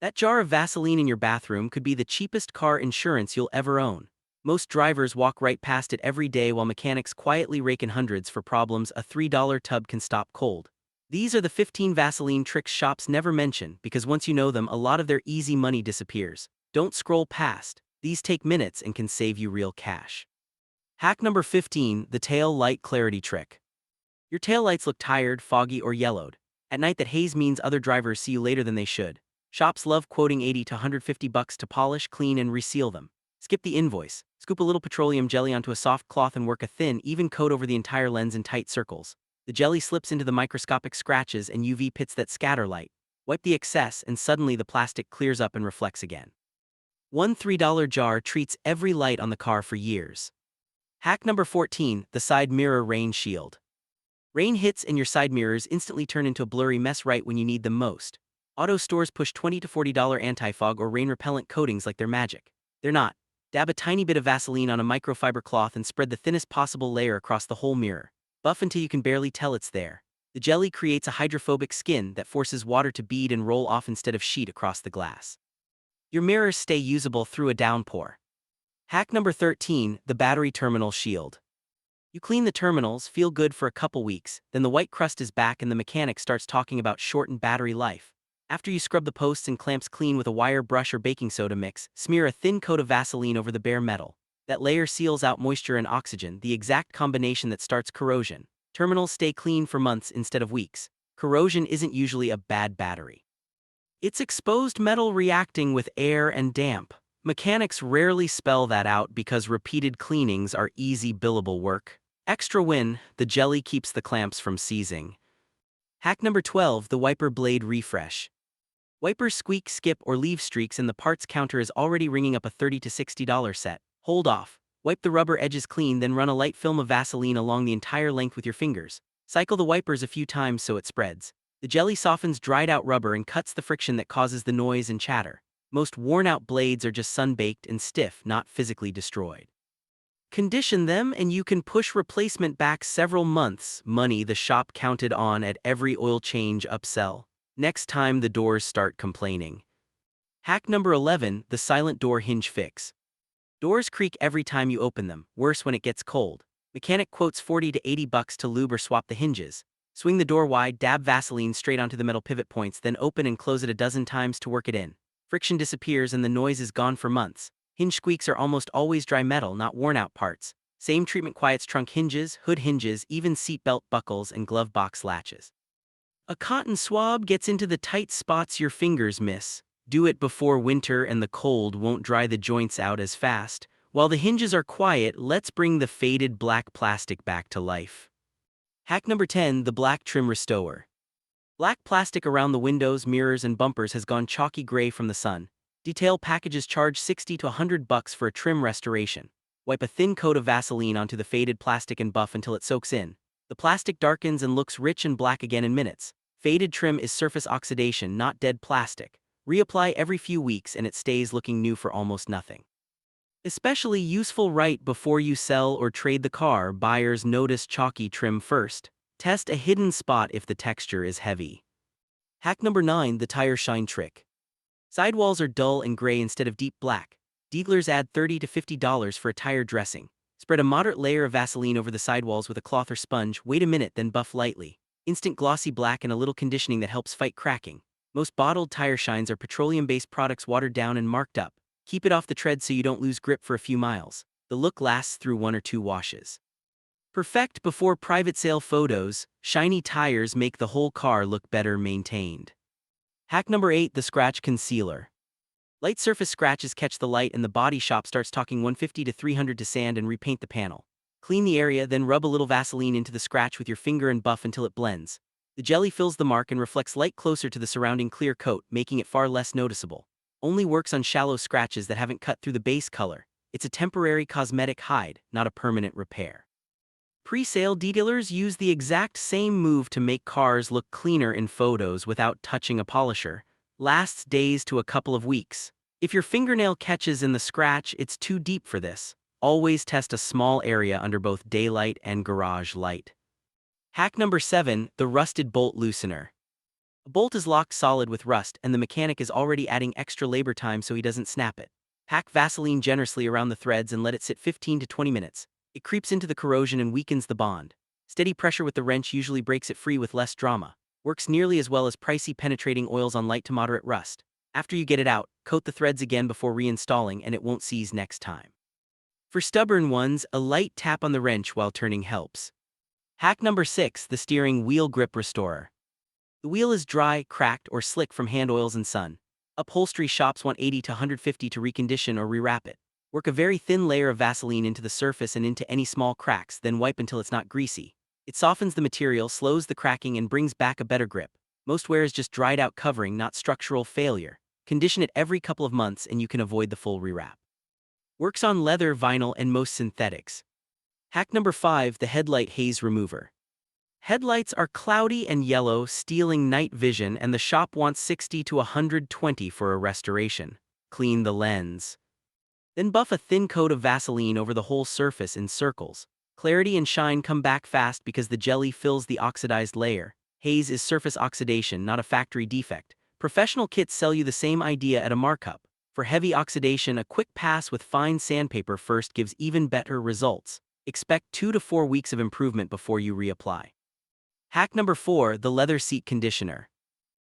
That jar of Vaseline in your bathroom could be the cheapest car insurance you'll ever own. Most drivers walk right past it every day while mechanics quietly rake in hundreds for problems a $3 tub can stop cold. These are the 15 Vaseline tricks shops never mention because once you know them, a lot of their easy money disappears. Don't scroll past. These take minutes and can save you real cash. Hack number 15, the tail light clarity trick. Your taillights look tired, foggy, or yellowed. At night, that haze means other drivers see you later than they should. Shops love quoting 80 to 150 bucks to polish, clean, and reseal them. Skip the invoice. Scoop a little petroleum jelly onto a soft cloth and work a thin, even coat over the entire lens in tight circles. The jelly slips into the microscopic scratches and UV pits that scatter light. Wipe the excess, and suddenly the plastic clears up and reflects again. One $3 jar treats every light on the car for years. Hack number 14, the side mirror rain shield. Rain hits and your side mirrors instantly turn into a blurry mess right when you need them most. Auto stores push $20 to $40 anti-fog or rain repellent coatings like they're magic. They're not. Dab a tiny bit of Vaseline on a microfiber cloth and spread the thinnest possible layer across the whole mirror. Buff until you can barely tell it's there. The jelly creates a hydrophobic skin that forces water to bead and roll off instead of sheet across the glass. Your mirrors stay usable through a downpour. Hack number 13, the battery terminal shield. You clean the terminals, feel good for a couple weeks, then the white crust is back and the mechanic starts talking about shortened battery life. After you scrub the posts and clamps clean with a wire brush or baking soda mix, smear a thin coat of Vaseline over the bare metal. That layer seals out moisture and oxygen, the exact combination that starts corrosion. Terminals stay clean for months instead of weeks. Corrosion isn't usually a bad battery. It's exposed metal reacting with air and damp. Mechanics rarely spell that out because repeated cleanings are easy billable work. Extra win, the jelly keeps the clamps from seizing. Hack number 12, the wiper blade refresh. Wipers squeak, skip, or leave streaks and the parts counter is already ringing up a $30 to $60 set. Hold off. Wipe the rubber edges clean, then run a light film of Vaseline along the entire length with your fingers. Cycle the wipers a few times so it spreads. The jelly softens dried out rubber and cuts the friction that causes the noise and chatter. Most worn-out blades are just sun-baked and stiff, not physically destroyed. Condition them and you can push replacement back several months, money the shop counted on at every oil change upsell. Next time the doors start complaining. Hack number 11, the silent door hinge fix. Doors creak every time you open them, worse when it gets cold. Mechanic quotes 40 to 80 bucks to lube or swap the hinges. Swing the door wide, dab Vaseline straight onto the metal pivot points, then open and close it a dozen times to work it in. Friction disappears and the noise is gone for months. Hinge squeaks are almost always dry metal, not worn-out parts. Same treatment quiets trunk hinges, hood hinges, even seatbelt buckles and glove box latches. A cotton swab gets into the tight spots your fingers miss. Do it before winter and the cold won't dry the joints out as fast. While the hinges are quiet, let's bring the faded black plastic back to life. Hack number 10, the black trim restorer. Black plastic around the windows, mirrors, and bumpers has gone chalky gray from the sun. Detail packages charge 60 to 100 bucks for a trim restoration. Wipe a thin coat of Vaseline onto the faded plastic and buff until it soaks in. The plastic darkens and looks rich and black again in minutes. Faded trim is surface oxidation, not dead plastic. Reapply every few weeks and it stays looking new for almost nothing. Especially useful right before you sell or trade the car. Buyers notice chalky trim first. Test a hidden spot if the texture is heavy. Hack number 9, the tire shine trick. Sidewalls are dull and gray instead of deep black. Dealers add $30 to $50 for a tire dressing. Spread a moderate layer of Vaseline over the sidewalls with a cloth or sponge, wait a minute, then buff lightly. Instant glossy black and a little conditioning that helps fight cracking. Most bottled tire shines are petroleum-based products watered down and marked up. Keep it off the tread so you don't lose grip for a few miles. The look lasts through 1 or 2 washes. Perfect before private sale photos, shiny tires make the whole car look better maintained. Hack number 8, the scratch concealer. Light surface scratches catch the light and the body shop starts talking 150 to 300 to sand and repaint the panel. Clean the area, then rub a little Vaseline into the scratch with your finger and buff until it blends. The jelly fills the mark and reflects light closer to the surrounding clear coat, making it far less noticeable. Only works on shallow scratches that haven't cut through the base color. It's a temporary cosmetic hide, not a permanent repair. Pre-sale detailers use the exact same move to make cars look cleaner in photos without touching a polisher. Lasts days to a couple of weeks. If your fingernail catches in the scratch, it's too deep for this. Always test a small area under both daylight and garage light. Hack number 7, the rusted bolt loosener. A bolt is locked solid with rust and the mechanic is already adding extra labor time so he doesn't snap it. Pack Vaseline generously around the threads and let it sit 15 to 20 minutes. It creeps into the corrosion and weakens the bond. Steady pressure with the wrench usually breaks it free with less drama. Works nearly as well as pricey penetrating oils on light to moderate rust. After you get it out, coat the threads again before reinstalling and it won't seize next time. For stubborn ones, a light tap on the wrench while turning helps. Hack number 6, the steering wheel grip restorer. The wheel is dry, cracked, or slick from hand oils and sun. Upholstery shops want 80 to 150 to recondition or rewrap it. Work a very thin layer of Vaseline into the surface and into any small cracks, then wipe until it's not greasy. It softens the material, slows the cracking, and brings back a better grip. Most wear is just dried out covering, not structural failure. Condition it every couple of months and you can avoid the full rewrap. Works on leather, vinyl, and most synthetics. Hack number 5, the headlight haze remover. Headlights are cloudy and yellow, stealing night vision, and the shop wants 60 to 120 for a restoration. Clean the lens. Then buff a thin coat of Vaseline over the whole surface in circles. Clarity and shine come back fast because the jelly fills the oxidized layer. Haze is surface oxidation, not a factory defect. Professional kits sell you the same idea at a markup. For heavy oxidation, a quick pass with fine sandpaper first gives even better results. Expect 2 to 4 weeks of improvement before you reapply. Hack number 4, the leather seat conditioner.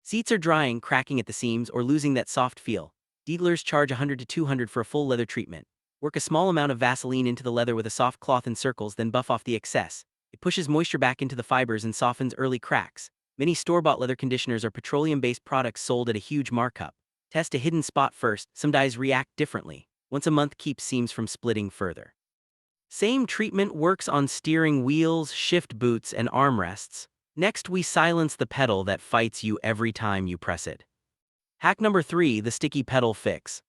Seats are drying, cracking at the seams, or losing that soft feel. Dealers charge $100 to $200 for a full leather treatment. Work a small amount of Vaseline into the leather with a soft cloth in circles, then buff off the excess. It pushes moisture back into the fibers and softens early cracks. Many store-bought leather conditioners are petroleum-based products sold at a huge markup. Test a hidden spot first. Some dyes react differently. Once a month keeps seams from splitting further. Same treatment works on steering wheels, shift boots, and armrests. Next, we silence the pedal that fights you every time you press it. Hack number 3, the sticky pedal fix.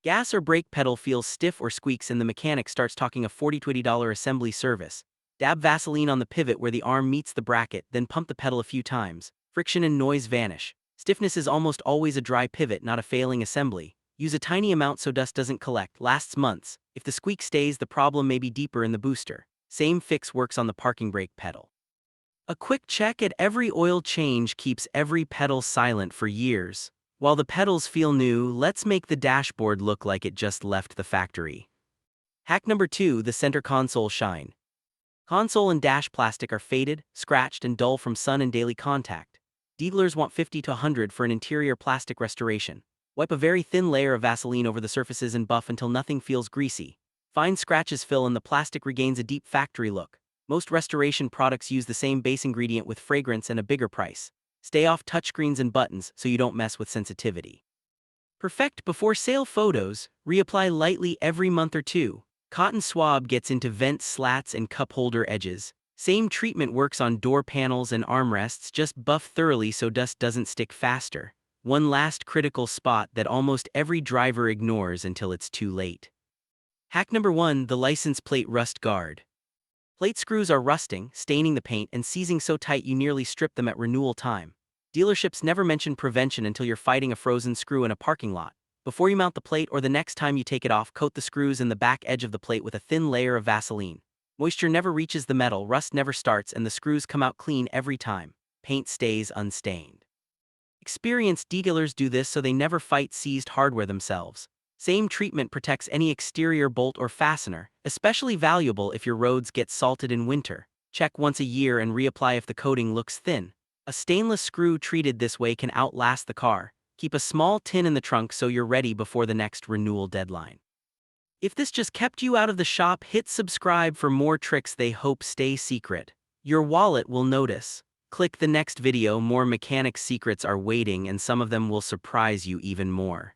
Gas or brake pedal feels stiff or squeaks and the mechanic starts talking a $40 to $80 assembly service. Dab Vaseline on the pivot where the arm meets the bracket, then pump the pedal a few times. Friction and noise vanish. Stiffness is almost always a dry pivot, not a failing assembly. Use a tiny amount so dust doesn't collect. Lasts months. If the squeak stays, the problem may be deeper in the booster. Same fix works on the parking brake pedal. A quick check at every oil change keeps every pedal silent for years. While the pedals feel new, let's make the dashboard look like it just left the factory. Hack number 2, the center console shine. Console and dash plastic are faded, scratched, and dull from sun and daily contact. Dealers want 50 to 100 for an interior plastic restoration. Wipe a very thin layer of Vaseline over the surfaces and buff until nothing feels greasy. Fine scratches fill and the plastic regains a deep factory look. Most restoration products use the same base ingredient with fragrance and a bigger price. Stay off touchscreens and buttons so you don't mess with sensitivity. Perfect before sale photos. Reapply lightly every month or two. Cotton swab gets into vent slats and cup holder edges. Same treatment works on door panels and armrests, just buff thoroughly so dust doesn't stick faster. One last critical spot that almost every driver ignores until it's too late. Hack number 1, the license plate rust guard. Plate screws are rusting, staining the paint, and seizing so tight you nearly strip them at renewal time. Dealerships never mention prevention until you're fighting a frozen screw in a parking lot. Before you mount the plate or the next time you take it off, coat the screws and the back edge of the plate with a thin layer of Vaseline. Moisture never reaches the metal, rust never starts, and the screws come out clean every time. Paint stays unstained. Experienced dealers do this so they never fight seized hardware themselves. Same treatment protects any exterior bolt or fastener, especially valuable if your roads get salted in winter. Check once a year and reapply if the coating looks thin. A stainless screw treated this way can outlast the car. Keep a small tin in the trunk so you're ready before the next renewal deadline. If this just kept you out of the shop, hit subscribe for more tricks they hope stay secret. Your wallet will notice. Click the next video, more mechanic secrets are waiting and some of them will surprise you even more.